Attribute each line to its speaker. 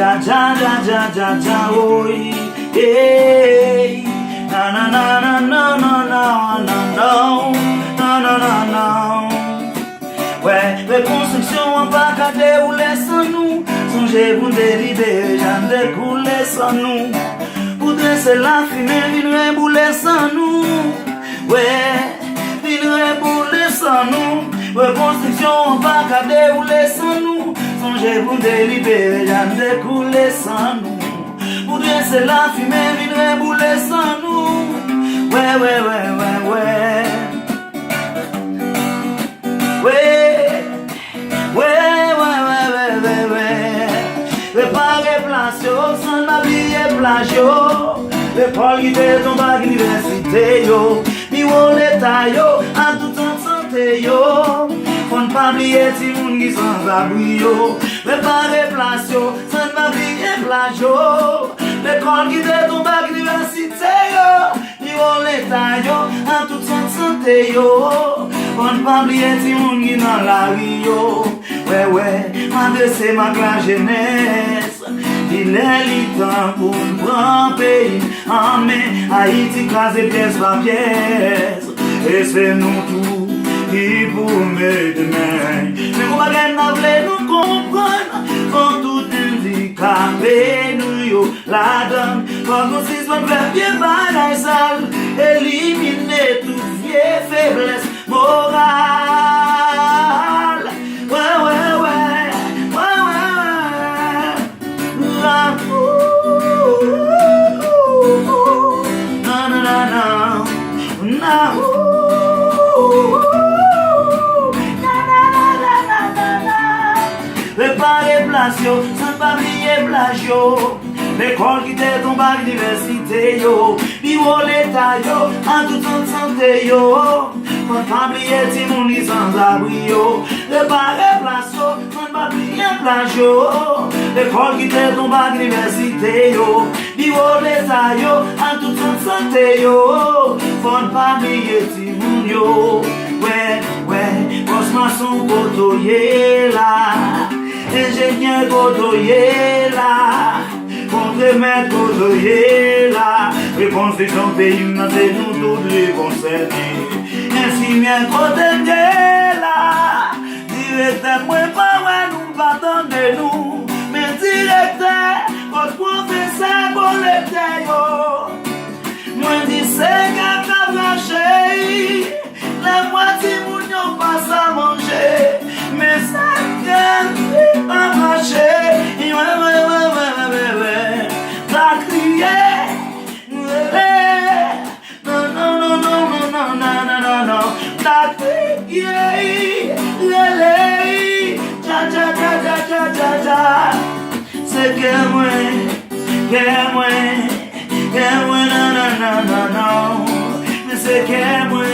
Speaker 1: ja ja ja ja ja ja oi hey na na na na na na na na na na na na ouais les constructions en pas qu'à dérouler sans nous songez pour délibérer j'en découler sans nous pour dresser la fumée vine bouler sans nous ouais vine bouler sans nous les constructions en pas qu'à dérouler sans nous songez pour délibérer j'en découler sans nous pour dresser la fumée vine bouler sans nous ouais ouais ouais ouais ouais ouais ouais ouais ouais ouais ouais préparer place sans m'habiller plagio l'école qui te tombe à l'université yo ni où l'état yo en toute santé yo faut pas oublier si moun qui sans abri yo préparer place sans m'habiller plagio l'école qui te tombe à l'université yo ni où l'état yo en toute santé yo faut pas oublier si moun qui dans la rue yo ouais ouais m'adresser ma classe jeunesse il est temps pour prendre pays en main Haïti crasé pièce par pièce et c'est nous tout qui pour mettre demain mais vous bagay n'a vle nous comprendre quand tout handicapé nous yo la donne quand nous si on fait bien bagay sale éliminer toute vieille faiblesse morale ouais ouais ouais préparer plagio, sans pas oublier plagio l'école qui te tombe à l'université yo niveau l'état yo, en toute santé yo faut pas oublier si moun li sans abri yo préparer plagio, sans pas oublier plagio l'école qui te tombe à l'université yo niveau l'état yo, en toute santé yo faut pas oublier si moun yo ouais ouais boss maçon kotoye là ingénieur kotoye là contre-maître kotoye là reconstruction pays n'a c'est nous tous les concernés infirmière kotoye là directeur moi pas ouais nous pas attendre nous mais directeur votre professeur collecteur yo moi dis c'est qu'à brancher la moitié moun yo passe à manger mais ça gagne pas marcher ouais ouais ouais ouais ouais ouais t'as crié non non non non non non non non non t'as crié cha cha cha cha cha cha cha c'est que moi non non non non non mais c'est que moi